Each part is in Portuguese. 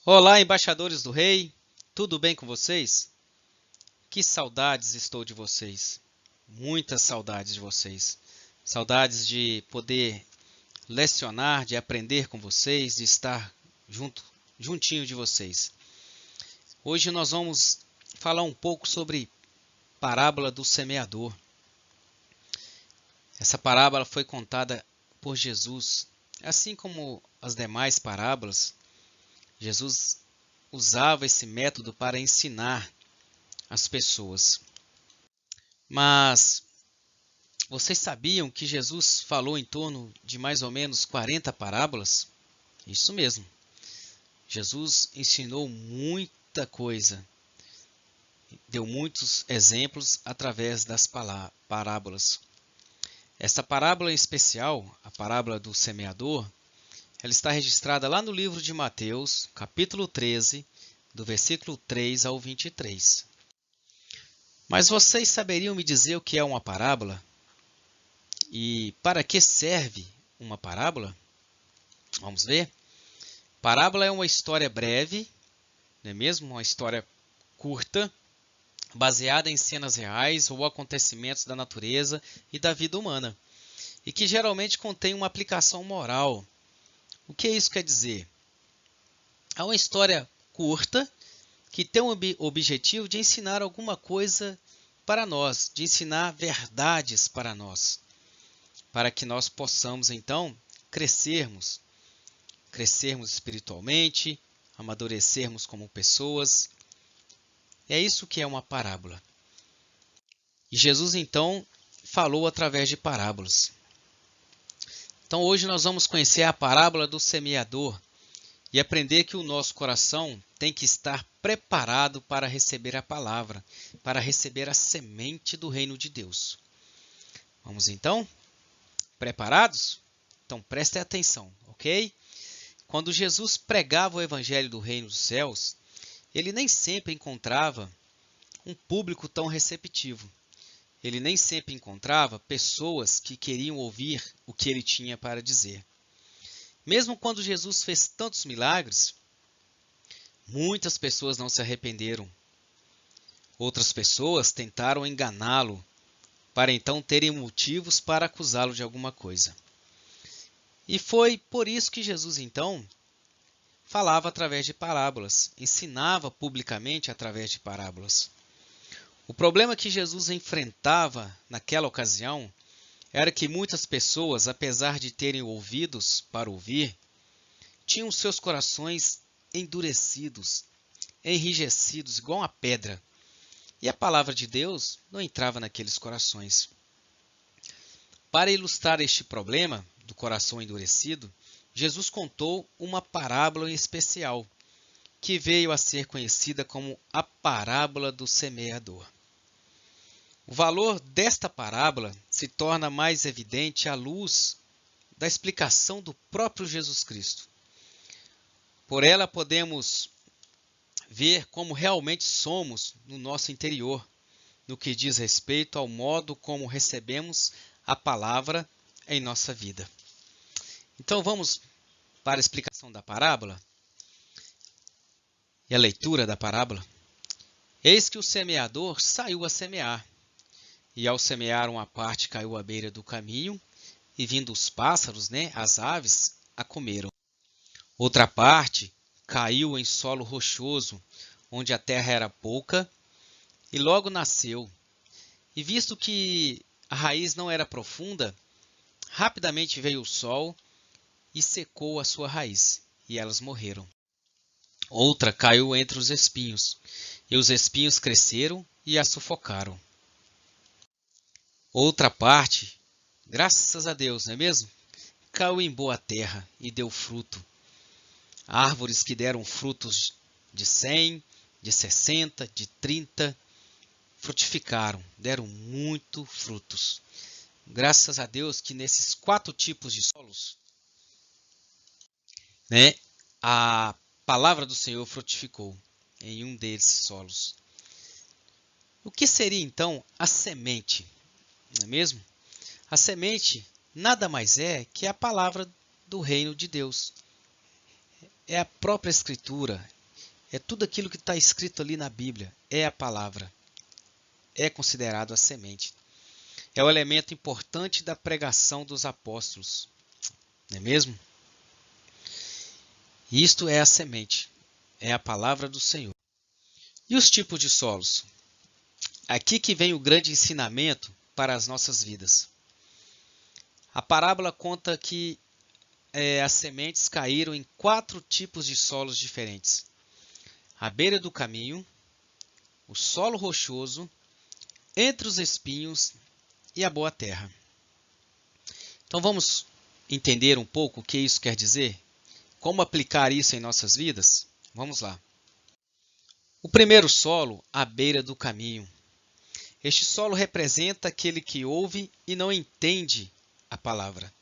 Olá, embaixadores do Rei, tudo bem com vocês? Que saudades estou de vocês, muitas saudades de vocês. Saudades de poder lecionar, de aprender com vocês, de estar juntinho de vocês. Hoje nós vamos falar um pouco sobre parábola do semeador. Essa parábola foi contada por Jesus, assim como as demais parábolas. Jesus usava esse método para ensinar as pessoas. Mas vocês sabiam que Jesus falou em torno de mais ou menos 40 parábolas? Isso mesmo. Jesus ensinou muita coisa, deu muitos exemplos através das parábolas. Esta parábola em especial, a parábola do semeador, ela está registrada lá no livro de Mateus, capítulo 13, do versículo 3 ao 23. Mas vocês saberiam me dizer o que é uma parábola? E para que serve uma parábola? Vamos ver? Parábola é uma história breve, não é mesmo? Uma história curta, baseada em cenas reais ou acontecimentos da natureza e da vida humana, e que geralmente contém uma aplicação moral. O que isso quer dizer? É uma história curta que tem o objetivo de ensinar alguma coisa para nós, de ensinar verdades para nós, para que nós possamos então crescermos espiritualmente, amadurecermos como pessoas. É isso que é uma parábola. E Jesus então falou através de parábolas. Então hoje nós vamos conhecer a parábola do semeador e aprender que o nosso coração tem que estar preparado para receber a palavra, para receber a semente do reino de Deus. Vamos então? Preparados? Então prestem atenção, ok? Quando Jesus pregava o evangelho do reino dos céus, ele nem sempre encontrava um público tão receptivo. Ele nem sempre encontrava pessoas que queriam ouvir o que ele tinha para dizer. Mesmo quando Jesus fez tantos milagres, muitas pessoas não se arrependeram. Outras pessoas tentaram enganá-lo, para então terem motivos para acusá-lo de alguma coisa. E foi por isso que Jesus então falava através de parábolas, ensinava publicamente através de parábolas. O problema que Jesus enfrentava naquela ocasião era que muitas pessoas, apesar de terem ouvidos para ouvir, tinham seus corações endurecidos, enrijecidos, igual a pedra. E a palavra de Deus não entrava naqueles corações. Para ilustrar este problema do coração endurecido, Jesus contou uma parábola em especial, que veio a ser conhecida como a parábola do semeador. O valor desta parábola se torna mais evidente à luz da explicação do próprio Jesus Cristo. Por ela podemos ver como realmente somos no nosso interior, no que diz respeito ao modo como recebemos a palavra em nossa vida. Então vamos para a explicação da parábola e a leitura da parábola. Eis que o semeador saiu a semear. E ao semear uma parte caiu à beira do caminho, e vindo os pássaros, as aves, a comeram. Outra parte caiu em solo rochoso, onde a terra era pouca, e logo nasceu. E visto que a raiz não era profunda, rapidamente veio o sol e secou a sua raiz, e elas morreram. Outra caiu entre os espinhos, e os espinhos cresceram e a sufocaram. Outra parte, graças a Deus, não é mesmo? Caiu em boa terra e deu fruto. Árvores que deram frutos de 100, de 60, de 30, frutificaram, deram muito frutos. Graças a Deus que nesses 4 tipos de solos, a palavra do Senhor frutificou em um desses solos. O que seria então a semente? Não é mesmo? A semente nada mais é que a palavra do reino de Deus. É a própria Escritura, É tudo aquilo que está escrito ali na Bíblia. É a palavra. É considerado a semente. É o elemento importante da pregação dos apóstolos. Não é mesmo? Isto é a semente. É a palavra do Senhor. E os tipos de solos? Aqui que vem o grande ensinamento para as nossas vidas. A parábola conta que as sementes caíram em 4 tipos de solos diferentes. À beira do caminho, o solo rochoso, entre os espinhos e a boa terra. Então vamos entender um pouco o que isso quer dizer? Como aplicar isso em nossas vidas? Vamos lá. O primeiro solo, à beira do caminho. Este solo representa aquele que ouve e não entende a palavra.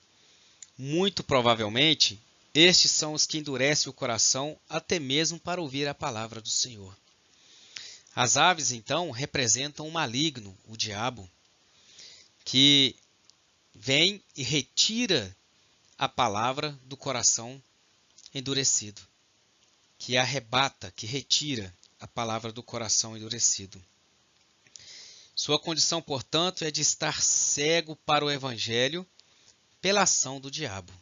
Muito provavelmente, estes são os que endurecem o coração até mesmo para ouvir a palavra do Senhor. As aves, então, representam o maligno, o diabo, que vem e retira a palavra do coração endurecido, que arrebata, que retira a palavra do coração endurecido. Sua condição, portanto, é de estar cego para o Evangelho pela ação do diabo.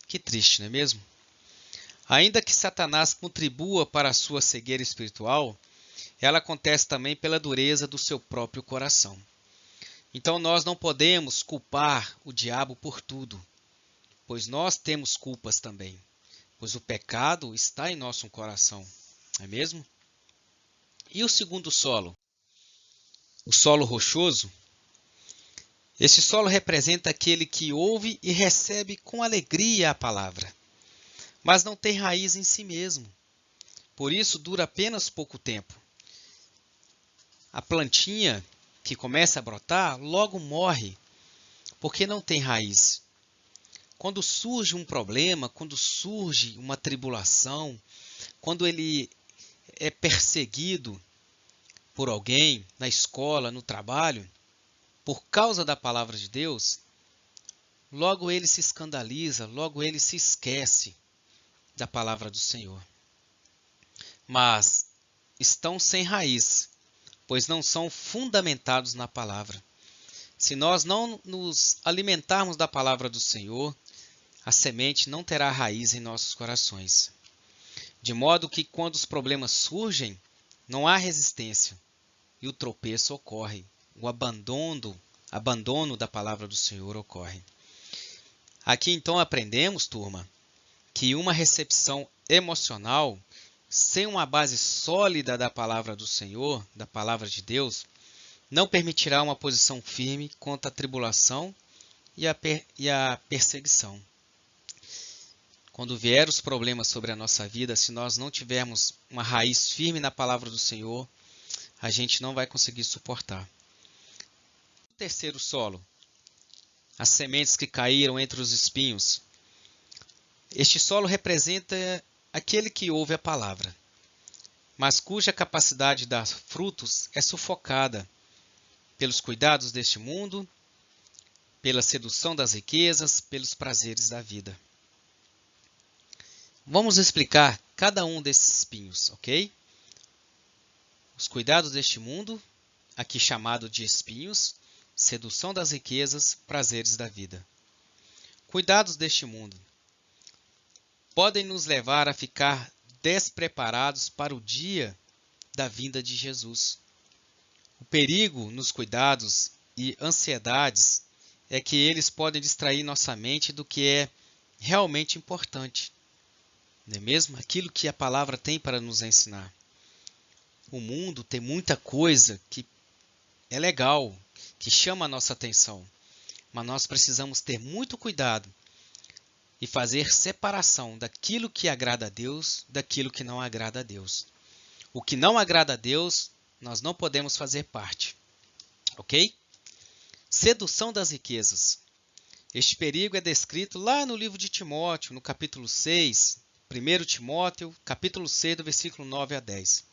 Que triste, não é mesmo? Ainda que Satanás contribua para a sua cegueira espiritual, ela acontece também pela dureza do seu próprio coração. Então nós não podemos culpar o diabo por tudo, pois nós temos culpas também, pois o pecado está em nosso coração, não é mesmo? E o segundo solo? O solo rochoso. Esse solo representa aquele que ouve e recebe com alegria a palavra, mas não tem raiz em si mesmo. Por isso dura apenas pouco tempo. A plantinha que começa a brotar logo morre, porque não tem raiz. Quando surge um problema, quando surge uma tribulação, quando ele é perseguido por alguém, na escola, no trabalho, por causa da palavra de Deus, logo ele se escandaliza, logo ele se esquece da palavra do Senhor. Mas estão sem raiz, pois não são fundamentados na palavra. Se nós não nos alimentarmos da palavra do Senhor, a semente não terá raiz em nossos corações. De modo que quando os problemas surgem, não há resistência e o tropeço ocorre. O abandono da palavra do Senhor ocorre. Aqui então aprendemos, turma, que uma recepção emocional sem uma base sólida da palavra do Senhor, da palavra de Deus, não permitirá uma posição firme contra a tribulação e a perseguição. Quando vier os problemas sobre a nossa vida, se nós não tivermos uma raiz firme na palavra do Senhor, a gente não vai conseguir suportar. O terceiro solo, as sementes que caíram entre os espinhos. Este solo representa aquele que ouve a palavra, mas cuja capacidade de dar frutos é sufocada pelos cuidados deste mundo, pela sedução das riquezas, pelos prazeres da vida. Vamos explicar cada um desses espinhos, ok? Os cuidados deste mundo, aqui chamado de espinhos, sedução das riquezas, prazeres da vida. Cuidados deste mundo podem nos levar a ficar despreparados para o dia da vinda de Jesus. O perigo nos cuidados e ansiedades é que eles podem distrair nossa mente do que é realmente importante. Não é mesmo? Aquilo que a palavra tem para nos ensinar. O mundo tem muita coisa que é legal, que chama a nossa atenção, mas nós precisamos ter muito cuidado e fazer separação daquilo que agrada a Deus, daquilo que não agrada a Deus. O que não agrada a Deus, nós não podemos fazer parte. Ok? Sedução das riquezas. Este perigo é descrito lá no livro de Timóteo, no capítulo 6, 1 Timóteo, capítulo 6, do versículo 9 a 10.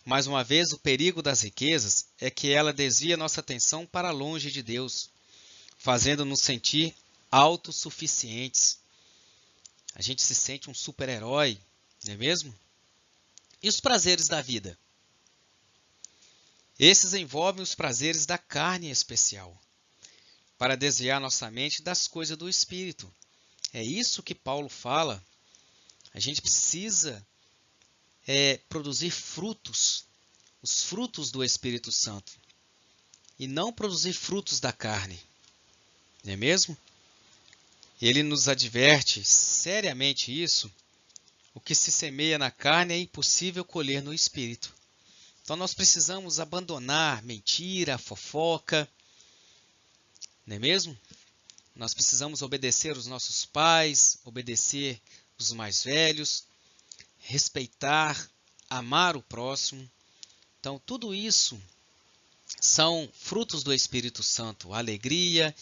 Mais uma vez, o perigo das riquezas é que ela desvia nossa atenção para longe de Deus, fazendo-nos sentir autossuficientes. A gente se sente um super-herói, não é mesmo? E os prazeres da vida? Esses envolvem os prazeres da carne em especial, para desviar nossa mente das coisas do Espírito. É isso que Paulo fala. A gente precisa produzir frutos, os frutos do Espírito Santo, e não produzir frutos da carne. Não é mesmo? Ele nos adverte seriamente isso. O que se semeia na carne é impossível colher no Espírito. Então nós precisamos abandonar mentira, fofoca, não é mesmo? Nós precisamos obedecer os nossos pais, obedecer os mais velhos, respeitar, amar o próximo. Então tudo isso são frutos do Espírito Santo: a alegria,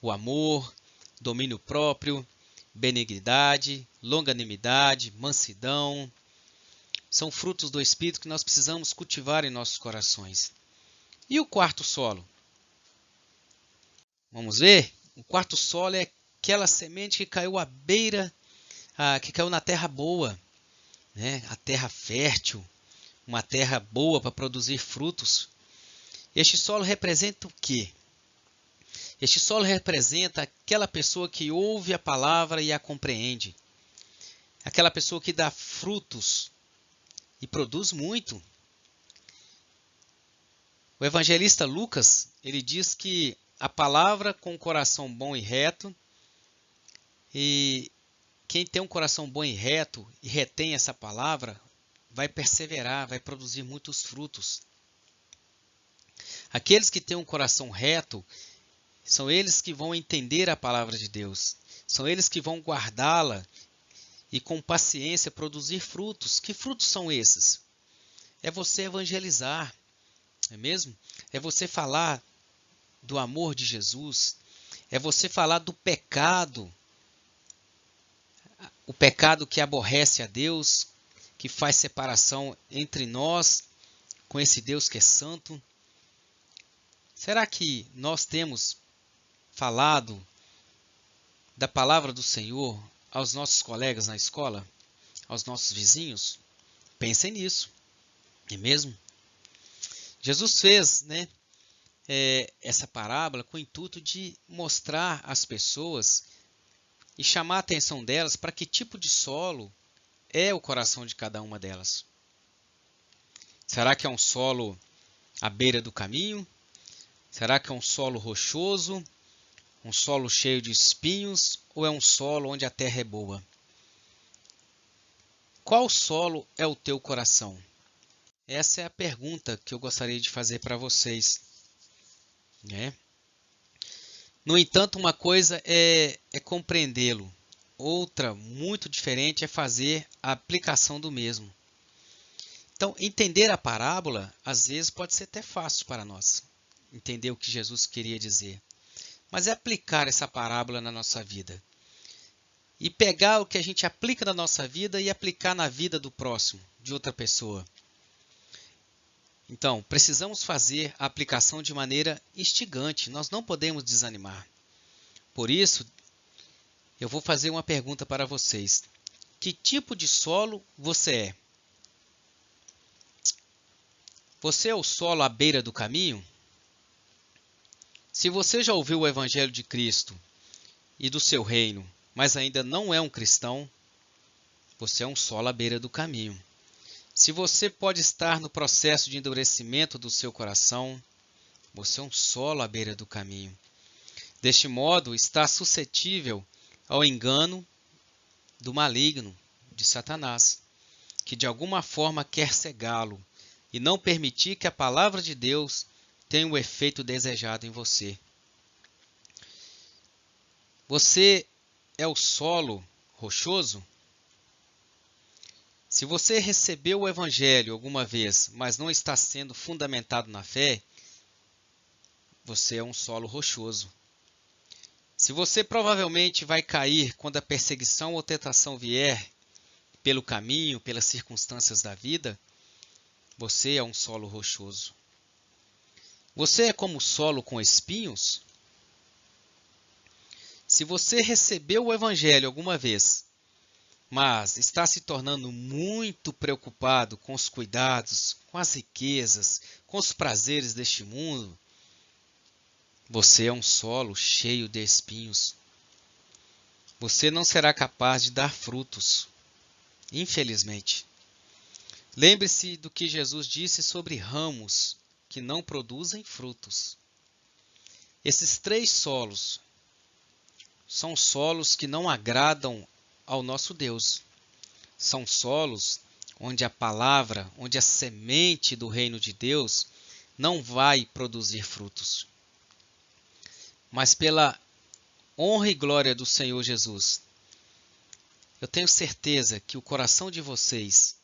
o amor, domínio próprio, benignidade, longanimidade, mansidão. São frutos do Espírito que nós precisamos cultivar em nossos corações. E o quarto solo? Vamos ver? O quarto solo é aquela semente que caiu à beira, que caiu na terra boa, né? A terra fértil, uma terra boa para produzir frutos. Este solo representa o quê? Este solo representa aquela pessoa que ouve a palavra e a compreende. Aquela pessoa que dá frutos e produz muito. O evangelista Lucas, ele diz que a palavra com um coração bom e reto, e quem tem um coração bom e reto e retém essa palavra, vai perseverar, vai produzir muitos frutos. Aqueles que têm um coração reto, são eles que vão entender a palavra de Deus, são eles que vão guardá-la e com paciência produzir frutos. Que frutos são esses? É você evangelizar, não é mesmo? É você falar do amor de Jesus, é você falar do pecado, o pecado que aborrece a Deus, que faz separação entre nós com esse Deus que é santo. Será que nós temos falado da palavra do Senhor aos nossos colegas na escola, aos nossos vizinhos? Pensem nisso, não é mesmo? Jesus fez, essa parábola com o intuito de mostrar às pessoas e chamar a atenção delas para que tipo de solo é o coração de cada uma delas. Será que é um solo à beira do caminho? Será que é um solo rochoso? Um solo cheio de espinhos? Ou é um solo onde a terra é boa? Qual solo é o teu coração? Essa é a pergunta que eu gostaria de fazer para vocês, né? No entanto, uma coisa é compreendê-lo, outra, muito diferente, é fazer a aplicação do mesmo. Então, entender a parábola, às vezes, pode ser até fácil para nós, entender o que Jesus queria dizer. Mas é aplicar essa parábola na nossa vida. E pegar o que a gente aplica na nossa vida e aplicar na vida do próximo, de outra pessoa. Então, precisamos fazer a aplicação de maneira instigante, nós não podemos desanimar. Por isso, eu vou fazer uma pergunta para vocês. Que tipo de solo você é? Você é o solo à beira do caminho? Se você já ouviu o Evangelho de Cristo e do seu reino, mas ainda não é um cristão, você é um solo à beira do caminho. Se você pode estar no processo de endurecimento do seu coração, você é um solo à beira do caminho. Deste modo, está suscetível ao engano do maligno, de Satanás, que de alguma forma quer cegá-lo e não permitir que a palavra de Deus tenha o efeito desejado em você. Você é o solo rochoso? Se você recebeu o Evangelho alguma vez, mas não está sendo fundamentado na fé, você é um solo rochoso. Se você provavelmente vai cair quando a perseguição ou tentação vier pelo caminho, pelas circunstâncias da vida, você é um solo rochoso. Você é como solo com espinhos? Se você recebeu o Evangelho alguma vez, mas está se tornando muito preocupado com os cuidados, com as riquezas, com os prazeres deste mundo, você é um solo cheio de espinhos. Você não será capaz de dar frutos, infelizmente. Lembre-se do que Jesus disse sobre ramos que não produzem frutos. Esses 3 solos são solos que não agradam ao nosso Deus. São solos onde a palavra, onde a semente do reino de Deus não vai produzir frutos. Mas pela honra e glória do Senhor Jesus, eu tenho certeza que o coração de vocês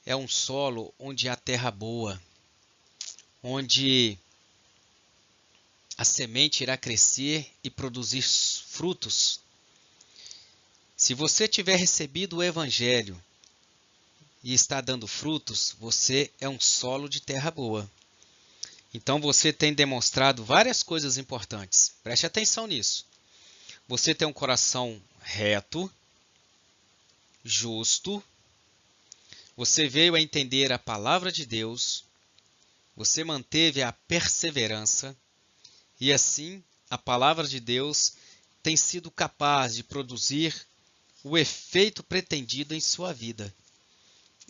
é um solo onde há terra boa, onde a semente irá crescer e produzir frutos. Se você tiver recebido o Evangelho e está dando frutos, você é um solo de terra boa. Então você tem demonstrado várias coisas importantes. Preste atenção nisso. Você tem um coração reto, justo. Você veio a entender a palavra de Deus. Você manteve a perseverança. E assim, a palavra de Deus tem sido capaz de produzir o efeito pretendido em sua vida.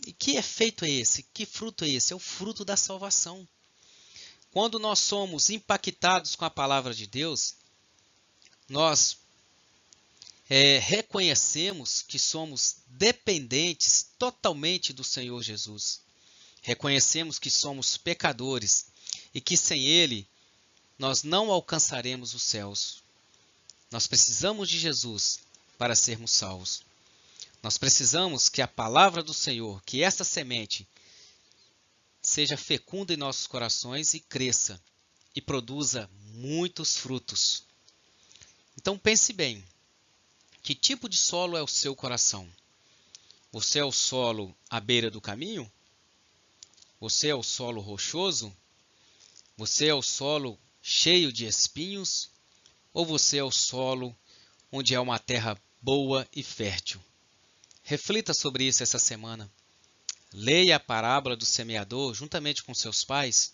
E que efeito é esse? Que fruto é esse? É o fruto da salvação. Quando nós somos impactados com a palavra de Deus, nós reconhecemos que somos dependentes totalmente do Senhor Jesus. Reconhecemos que somos pecadores e que sem Ele nós não alcançaremos os céus. Nós precisamos de Jesus para sermos salvos. Nós precisamos que a palavra do Senhor, que essa semente, seja fecunda em nossos corações e cresça e produza muitos frutos. Então pense bem, que tipo de solo é o seu coração? Você é o solo à beira do caminho? Você é o solo rochoso? Você é o solo cheio de espinhos? Ou você é o solo onde é uma terra boa e fértil? Reflita sobre isso essa semana. Leia a parábola do semeador juntamente com seus pais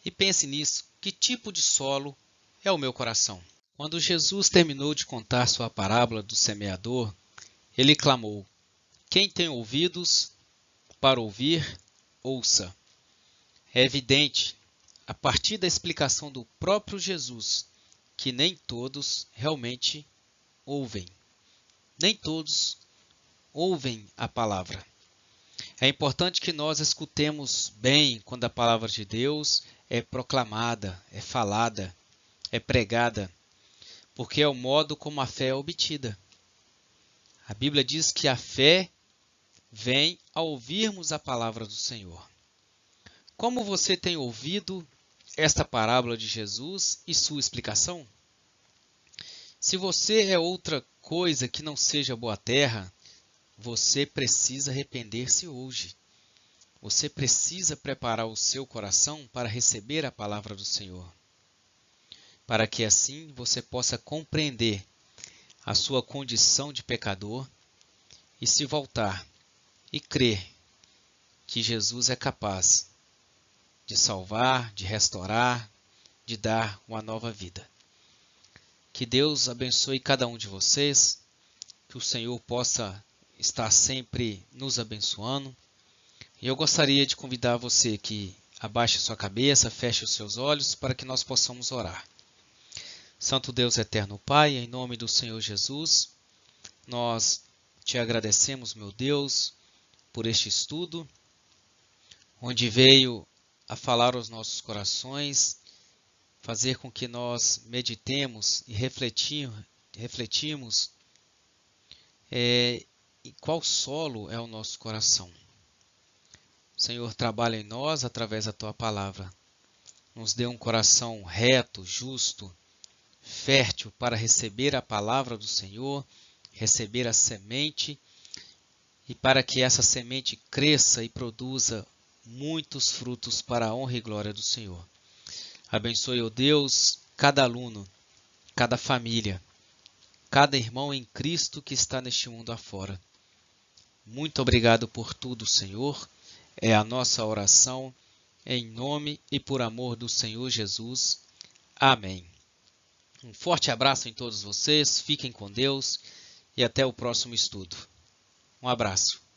e pense nisso. Que tipo de solo é o meu coração? Quando Jesus terminou de contar sua parábola do semeador, ele clamou: quem tem ouvidos para ouvir, ouça. É evidente, a partir da explicação do próprio Jesus, que nem todos realmente ouvem. Nem todos ouvem a palavra. É importante que nós escutemos bem quando a palavra de Deus é proclamada, é falada, é pregada, porque é o modo como a fé é obtida. A Bíblia diz que a fé vem ao ouvirmos a palavra do Senhor. Como você tem ouvido esta parábola de Jesus e sua explicação? Se você é outra coisa que não seja boa terra, você precisa arrepender-se hoje. Você precisa preparar o seu coração para receber a palavra do Senhor, para que assim você possa compreender a sua condição de pecador e se voltar e crer que Jesus é capaz de salvar, de restaurar, de dar uma nova vida. Que Deus abençoe cada um de vocês, que o Senhor possa estar sempre nos abençoando. E eu gostaria de convidar você que abaixe sua cabeça, feche os seus olhos para que nós possamos orar. Santo Deus eterno Pai, em nome do Senhor Jesus, nós te agradecemos, meu Deus, por este estudo, onde veio a falar aos nossos corações, fazer com que nós meditemos e refletimos em qual solo é o nosso coração. Senhor, trabalha em nós através da Tua palavra. Nos dê um coração reto, justo, fértil para receber a palavra do Senhor, receber a semente e para que essa semente cresça e produza muitos frutos para a honra e glória do Senhor. Abençoe, ó Deus, cada aluno, cada família. cada irmão em Cristo que está neste mundo afora. Muito obrigado por tudo, Senhor. É a nossa oração, em nome e por amor do Senhor Jesus. Amém. Um forte abraço em todos vocês, fiquem com Deus e até o próximo estudo. Um abraço.